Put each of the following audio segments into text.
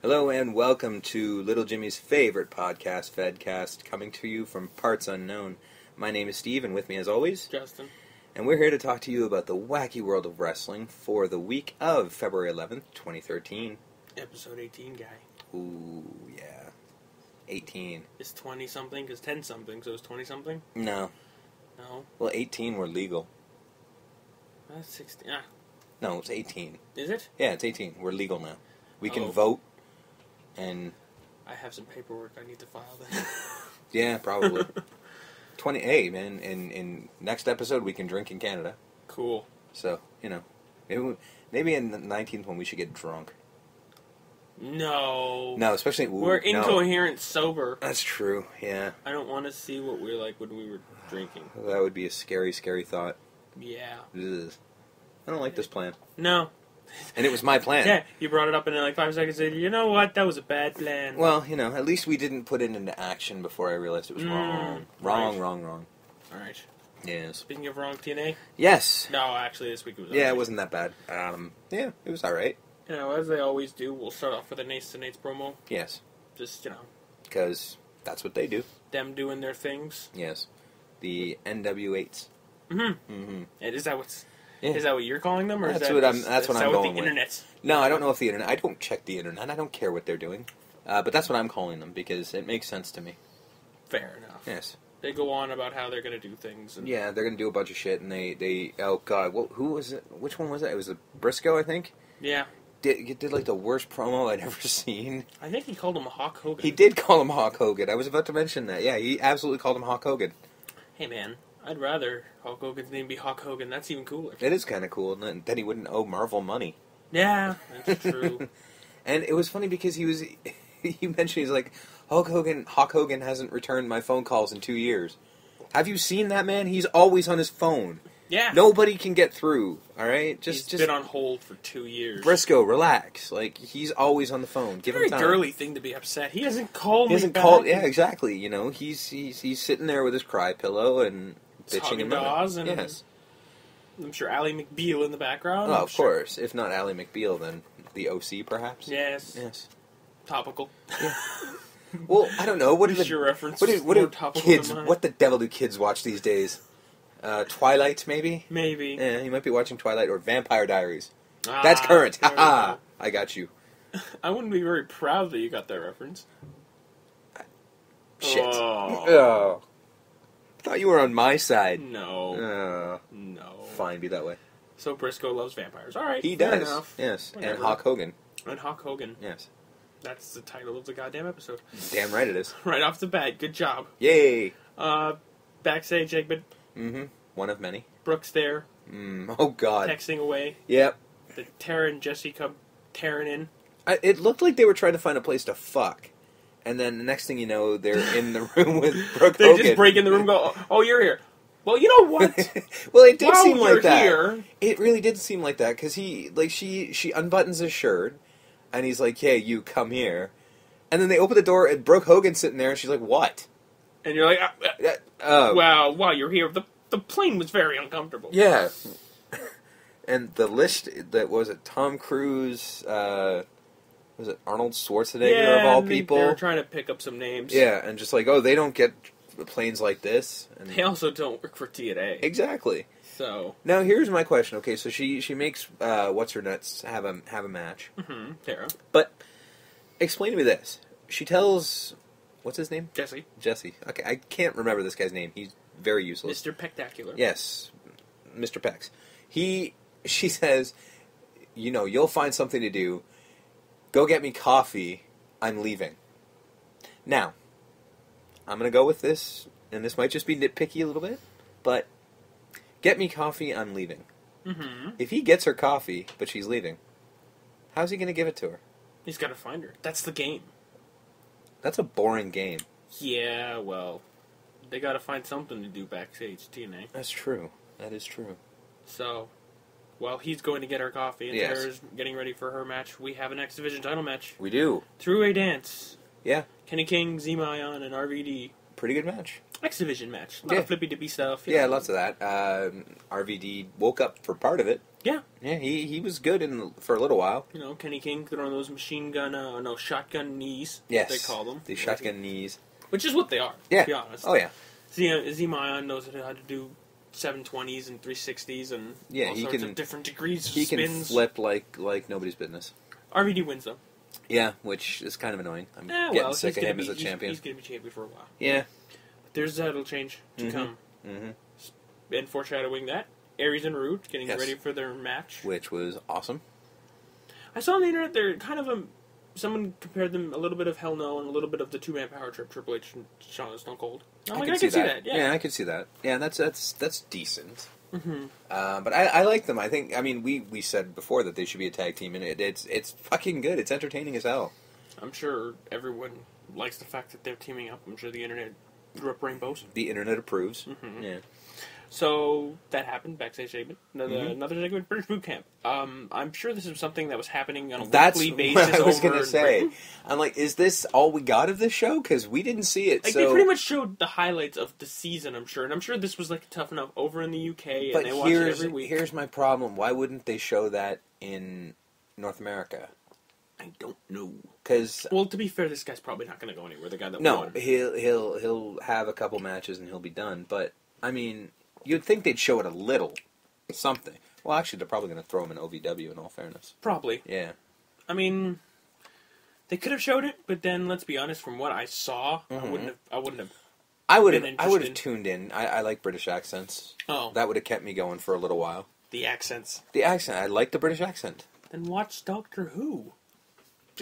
Hello and welcome to Little Jimmy's favorite podcast, Fedcast, coming to you from parts unknown. My name is Steve, and with me as always, Justin. And we're here to talk to you about the wacky world of wrestling for the week of February 11th, 2013. Episode 18, guy. Ooh, yeah. 18. It's 20-something, because 10-something, so it's 20-something? No. No? Well, 18 were legal. That's 16. Ah. No, it's 18. Is it? Yeah, it's 18. We're legal now. We can Oh. vote, and... I have some paperwork I need to file then. Yeah, probably. 20. Hey, man, in next episode, we can drink in Canada. Cool. So, you know, maybe in the 19th one we should get drunk. No. No, especially... We're incoherent sober. That's true, yeah. I don't want to see what we're like when we were drinking. That would be a scary, scary thought. Yeah. Ugh. I don't like this plan. No. And it was my plan. Yeah, you brought it up and in like 5 seconds and you know what? That was a bad plan. Well, you know, at least we didn't put it into action before I realized it was wrong. Wrong. Alright. Yes. Speaking of wrong, TNA? Yes. No, actually this week it was Yeah, okay. it wasn't that bad. Yeah, it was alright. You know, as they always do, we'll start off with a Nates to Nates promo. Yes. Just, you know. Because that's what they do. Them doing their things. Yes. The NW8s. Mm-hmm. Mm-hmm. And is that what's... Yeah. Is that what you're calling them, or That's is that what I'm going the with. Internet? No, I don't know if the internet... I don't check the internet. I don't care what they're doing. But that's what I'm calling them, because it makes sense to me. Fair enough. Yes. They go on about how they're going to do things. And Yeah, they're going to do a bunch of shit, and they oh, God, who was it? Which one was it? It was Briscoe, I think? Yeah. Did like, the worst promo I'd ever seen. I think he called him Hawk Hogan. He did call him Hawk Hogan. I was about to mention that. Yeah, he absolutely called him Hawk Hogan. Hey, man. I'd rather Hawk Hogan's name be Hawk Hogan. That's even cooler. It is kind of cool, and then he wouldn't owe Marvel money. Yeah, that's true. And it was funny because he mentioned, he's like, Hawk Hogan hasn't returned my phone calls in 2 years. Have you seen that man? He's always on his phone. Yeah. Nobody can get through, alright? He's been on hold for 2 years. Briscoe, relax. Like, he's always on the phone. Give him time. Very girly thing to be upset. He hasn't called me back. Yeah, exactly. You know, he's sitting there with his cry pillow and bitching and moaning. And yes. I'm sure Ally McBeal in the background. Oh, of course. If not Ally McBeal, then the OC, perhaps? Yes. Yes. Topical. Yeah. Well, I don't know. What is your reference? What do kids? What the devil do kids watch these days? Twilight, maybe. Maybe. Yeah, you might be watching Twilight or Vampire Diaries. Ah, that's current. there we Ha go. I got you. I wouldn't be very proud that you got that reference. Shit. Oh. Oh. I thought you were on my side. No. No. Fine, be that way. So Briscoe loves vampires. All right. He fair does. enough. Yes. Whatever. And Hawk Hogan. And Hawk Hogan. Yes. That's the title of the goddamn episode. Damn right it is. Right off the bat. Good job. Yay. Backstage, Egbert. Mm-hmm. One of many. Brooks there. Oh, God. Texting away. Yep. The Tara and Jesse come tearing in. It looked like they were trying to find a place to fuck. And then the next thing you know, they're in the room with Brooke They Hogan. just break in the room and go, oh, you're here. Well, you know what? Well, it did While seem you're like that. here- It really did seem like that, because she unbuttons his shirt, and he's like, hey, you come here. And then they open the door, and Brooke Hogan's sitting there, and she's like, what? And you're like, Oh. well, while you're here, the plane was very uncomfortable. Yeah. And the list, that was it Tom Cruise, was it Arnold Schwarzenegger of all people? They were trying to pick up some names. Yeah, and just like, oh, they don't get planes like this. And They also don't work for TNA. exactly. So. Now here's my question. Okay, so she makes what's her nuts have a match. Mm-hmm. Tara. But explain to me this. She tells what's his name? Jesse. Jesse. Okay, I can't remember this guy's name. He's very useless. Mr. Pectacular. Yes, Mr. Pex. She says, you know, you'll find something to do. Go get me coffee. I'm leaving. Now, I'm going to go with this, and this might just be nitpicky a little bit, but get me coffee, I'm leaving. Mm-hmm. If he gets her coffee, but she's leaving, how's he going to give it to her? He's got to find her. That's the game. That's a boring game. Yeah, well, they got to find something to do backstage, TNA. That's true. That is true. So, while he's going to get her coffee and Yes. Tara's getting ready for her match, we have an X Division title match. We do. Through a dance. Yeah. Kenny King, Z-Mayan, and RVD. Pretty good match. X Division match. A lot of flippy-dippy stuff. Yeah, lots of that. RVD woke up for part of it. Yeah. Yeah, he was good for a little while. You know, Kenny King throwing those shotgun knees. Yes. They call them. The shotgun knees. Which is what they are, Yeah. to be honest. Oh, yeah. Zimayan knows how to do 720s and 360s and all sorts of different degrees of spins. He can flip like nobody's business. RVD wins, though. Yeah, which is kind of annoying. I'm getting sick of him as a champion. He's going to be champion for a while. Yeah. But there's that'll change to come. Mm-hmm. And foreshadowing that, Aries and Rude getting ready for their match. Which was awesome. I saw on the internet they're kind of someone compared them a little bit of Hell No and a little bit of the two-man power trip, Triple H and Stone Cold. I can see that. Yeah, I could see that. Yeah, that's decent. Mm-hmm. But I like them. We said before that they should be a tag team, and it's fucking good. It's entertaining as hell. I'm sure everyone likes the fact that they're teaming up. I'm sure the internet threw up rainbows. The internet approves. Mm-hmm. Yeah. So that happened, backstage segment. Another segment, British Boot Camp. I'm sure this is something that was happening on a weekly basis. That's what I was going to say. I'm like, is this all we got of this show? Because we didn't see it. Like, they pretty much showed the highlights of the season, I'm sure. And I'm sure this was like tough enough over in the UK, and they watch it every week. Here's my problem. Why wouldn't they show that in North America? I don't know. Well, to be fair, this guy's probably not going to go anywhere. The guy that won. No, he'll have a couple matches and he'll be done. But I mean, you'd think they'd show it a little, something. Well, actually, they're probably going to throw him in OVW. In all fairness, probably. Yeah. I mean, they could have showed it, but then let's be honest. From what I saw, I wouldn't have. I would have tuned in. I like British accents. Oh, that would have kept me going for a little while. The accents. I like the British accent. Then watch Doctor Who.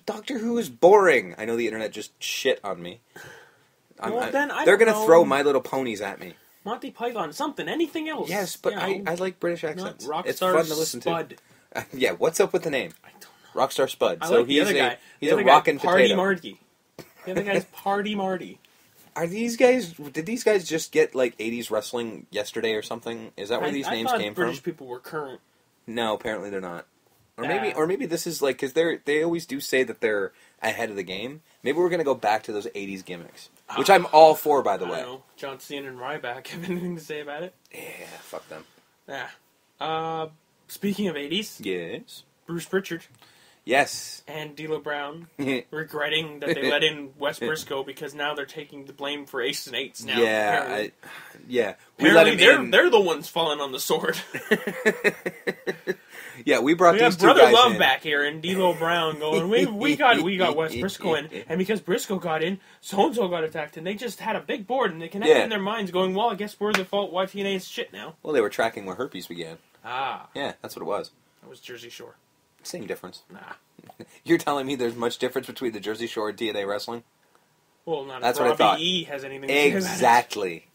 Doctor Who is boring. I know the internet just shit on me. They're going to throw My Little Ponies at me. Monty Python, something, anything else. Yes, but I like British accents. It's Rockstar fun to listen Spud. to. Yeah, what's up with the name? I don't know. Rockstar Spud. I like the other guy. He's a rockin' potato. Party Marty. The other guy's Party Marty. Did these guys just get like 80s wrestling yesterday or something? Is that where these names came from? British people were current. No, apparently they're not. Or maybe this is like, because they always do say that they're ahead of the game. Maybe we're going to go back to those 80s gimmicks. Which I'm all for, by the way. I don't know. John Cena and Ryback have anything to say about it? Yeah, fuck them. Yeah. Speaking of 80s. Yes. Bruce Pritchard. Yes. And D'Lo Brown regretting that they let in Wes Briscoe because now they're taking the blame for Aces and Eights now. Yeah. Apparently they're the ones falling on the sword. Yeah, we brought these two Brother guys Love in. back here and D'Lo Brown going, we got Wes Briscoe in, and because Briscoe got in, so-and-so got attacked, and they just had a big board, and they connected in their minds going, well, I guess we're the fault, why TNA is shit now. Well, they were tracking where herpes began. Ah. Yeah, that's what it was. That was Jersey Shore. Same difference. Nah. You're telling me there's much difference between the Jersey Shore and TNA wrestling? Well, not that's if what I thought. E has anything to say about it. Exactly.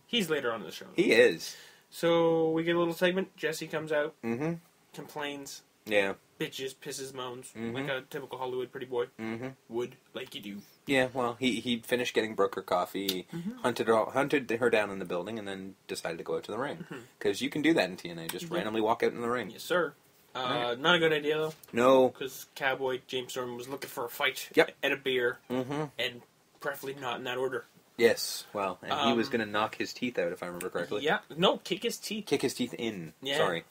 He's later on in the show. He is. So, we get a little segment. Jesse comes out. Mm-hmm. Complains. Yeah. Bitches, pisses, moans. Like a typical Hollywood pretty boy. Mm-hmm. Would, like you do. Yeah, well, he finished getting Brooke her coffee, hunted her down in the building, and then decided to go out to the ring. Because you can do that in TNA, just randomly walk out in the ring. Yes, sir. Not a good idea, though. No. Because Cowboy James Storm was looking for a fight and a beer, and preferably not in that order. Yes, well, and he was going to knock his teeth out, if I remember correctly. Yeah, no, kick his teeth. Kick his teeth in, sorry.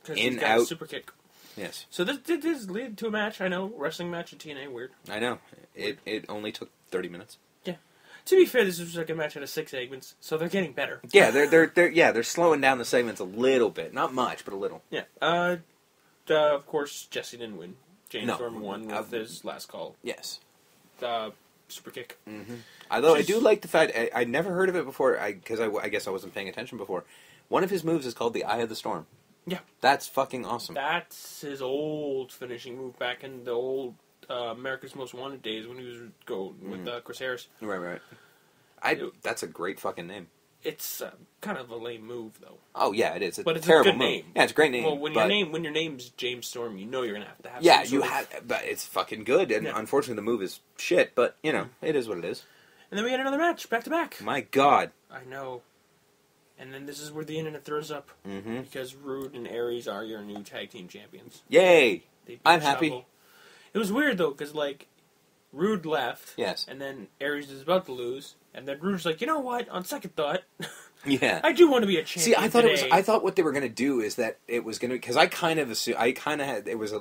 Because he's got a super kick. Yes. So this did lead to a match, I know, wrestling match at TNA, weird. I know. It only took 30 minutes. Yeah. To be fair, this was like a match out of 6 segments, so they're getting better. Yeah, they're slowing down the segments a little bit. Not much, but a little. Yeah. Of course, Jesse didn't win. James Storm won with his last call. Yes. Super kick. Mm-hmm. Although I do like the fact, I never heard of it before, because I guess I wasn't paying attention before. One of his moves is called the Eye of the Storm. Yeah. That's fucking awesome. That's his old finishing move back in the old America's Most Wanted days when he was going with Chris Harris. Right. That's a great fucking name. It's kind of a lame move, though. Oh yeah, it is. But it's terrible a good name. Yeah, it's a great name. Well, when your name's James Storm, you know you're gonna have to have. Yeah, you have, but it's fucking good. And unfortunately, the move is shit. But you know, it is what it is. And then we had another match back to back. My God. I know. And then this is where the internet throws up because Rude and Aries are your new tag team champions. Yay! I'm happy. It was weird though, because like Rude left. Yes. And then Aries is about to lose, and then Rude's like, you know what? On second thought, Yeah. I do want to be a champion. See, I thought today. I thought what they were going to do is that it was going to, because I kind of assumed, had, there was a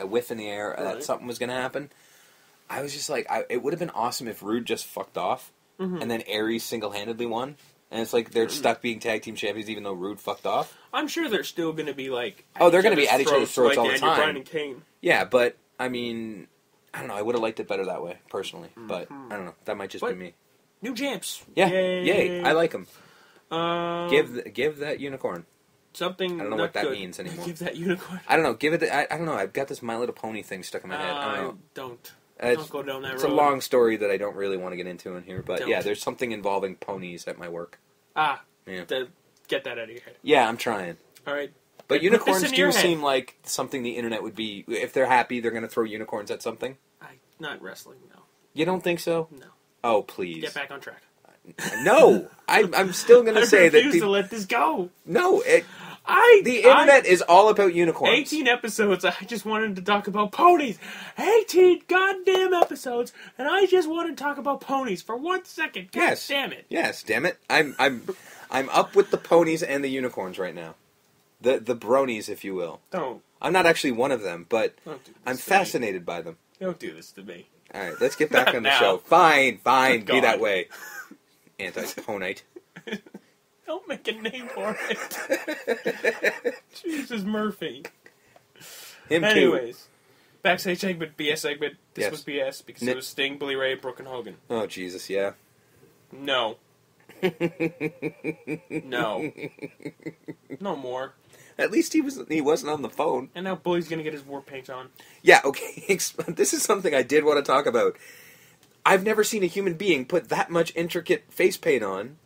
whiff in the air that something was going to happen. I was just like, it would have been awesome if Rude just fucked off, and then Aries single-handedly won. And it's like they're stuck being tag team champions even though Rude fucked off. I'm sure they're still going to be like... they're going to be at each other's throats all the Daniel time. Bryan and Kane. Yeah, but, I mean, I don't know. I would have liked it better that way, personally. But, I don't know. That might just be me. New champs. Yeah. Yay. I like them. Give that unicorn. Something I don't know not what that good. means anymore. Give that unicorn. I don't know. Give it... I don't know. I've got this My Little Pony thing stuck in my head. I don't know. Don't go down that road. It's a long story that I don't really want to get into in here. But, Don't. yeah, there's something involving ponies at my work. Yeah. Get that out of your head. Yeah, I'm trying. All right. But unicorns do seem like something the internet would be... If they're happy, they're going to throw unicorns at something. Not wrestling, no. You don't think so? No. Oh, please. Get back on track. No! I'm still going to say that... I refuse to let this go. No, the internet is all about unicorns. 18 episodes, I just wanted to talk about ponies. 18 goddamn episodes, and I just want to talk about ponies for 1 second. God damn it. Yes, damn it. I'm up with the ponies and the unicorns right now. The bronies, if you will. Don't. I'm not actually one of them, but I'm fascinated by them. Don't do this to me. All right, let's get back on the now. show. Fine, be God. that way. Anti-ponite. Don't make a name for it. Jesus Murphy. Anyways, backstage segment, BS segment. This was BS because it was Sting, Bully Ray, Brooke, and Hogan. Oh, Jesus, yeah. No. No. No more. At least he wasn't on the phone. And now Bully's going to get his war paint on. Yeah, okay. This is something I did want to talk about. I've never seen a human being put that much intricate face paint on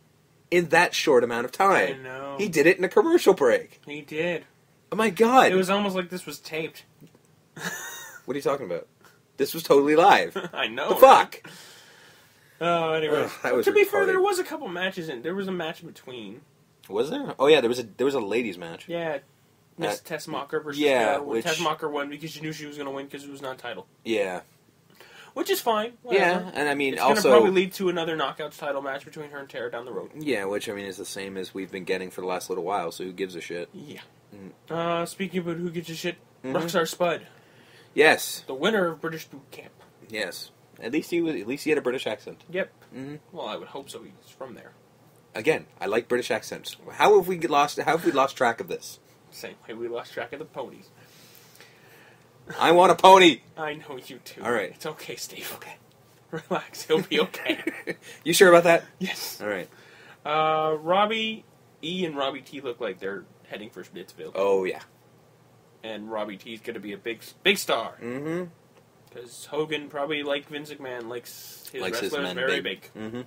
in that short amount of time. I know. He did it in a commercial break. He did. Oh my God. It was almost like this was taped. What are you talking about? This was totally live. I know. The fuck? Oh, anyway. To be fair, there was a couple matches in. There was a match in between. Was there? Oh yeah, there was a ladies match. Yeah, Miss Tessmacher versus Tessmacher won because she knew she was going to win because it was non-title. Yeah, which is fine. Whatever. Yeah, and I mean it's also going to probably lead to another knockouts title match between her and Tara down the road. Yeah, which I mean is the same as we've been getting for the last little while. So who gives a shit? Yeah. Speaking about who gives a shit, Rockstar Spud. Yes. The winner of British Boot Camp. Yes. At least he had a British accent. Yep. Mm-hmm. Well, I would hope so. He's from there. Again, I like British accents. How have we lost track of this? Same way we lost track of the ponies. I want a pony. I know you too. All right. It's okay, Steve. Okay. Relax. He'll be okay. You sure about that? Yes. All right. Robbie E and Robbie T look like they're heading for Schnitzville. Oh, yeah. And Robbie T's going to be a big star. Mm-hmm. Because Hogan, probably like Vince McMahon, likes his wrestlers very big. Mm-hmm.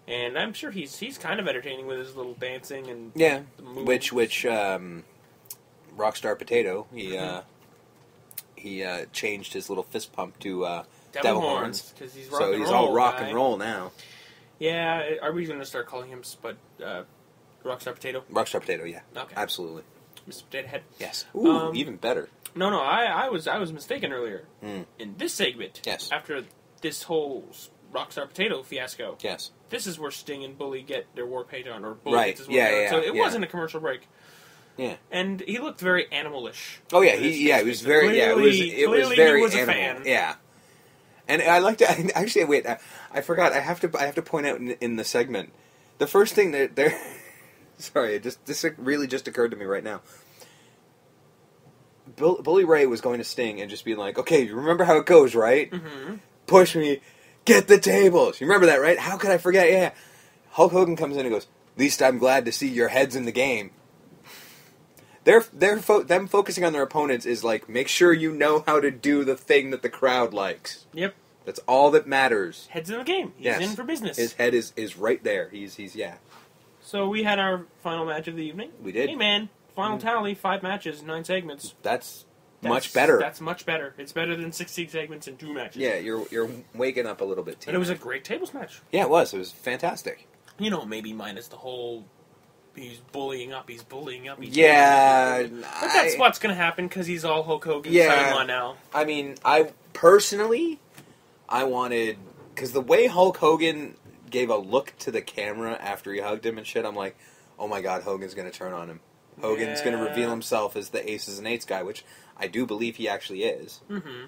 And I'm sure he's kind of entertaining with his little dancing and the moves. Which Rockstar Potato he changed his little fist pump to devil horns because he's all rock and roll now. Yeah, are we going to start calling him Spud Rockstar Potato? Rockstar Potato, yeah. Okay, absolutely. Mr. Potato Head. Yes. Ooh, even better. No, I was mistaken earlier. In this segment, yes, after this whole Rockstar Potato fiasco, yes, this is where Sting and Bully get their war paint on, or Bully right? Gets his war paint on. So it wasn't a commercial break. Yeah, and he looked very animalish. Oh yeah, he was very clearly, it was very he was animal. A fan. Yeah, and I like to actually wait. I forgot. I have to point out in the segment the first thing that they're. Sorry, this really just occurred to me right now. Bully Ray was going to Sting and just be like, okay, you remember how it goes, right? Mm-hmm. Push me, get the tables. You remember that, right? How could I forget? Yeah. Hulk Hogan comes in and goes, at least I'm glad to see your head's in the game. Them focusing on their opponents is like, make sure you know how to do the thing that the crowd likes. Yep. That's all that matters. Head's in the game. He's in for business. His head is right there. He's. So we had our final match of the evening. We did. Hey man, final tally, 5 matches, 9 segments. That's much better. That's much better. It's better than 16 segments and 2 matches. Yeah, you're waking up a little bit, too. And it was a great tables match. Yeah, it was. It was fantastic. You know, maybe minus the whole, he's bullying up. But that's what's going to happen because he's all Hulk Hogan son-in-law now. I mean, I wanted, because the way Hulk Hogan gave a look to the camera after he hugged him and shit, I'm like, oh my god, Hogan's going to turn on him. Hogan's going to reveal himself as the aces and eights guy, which I do believe he actually is. Mm-hmm.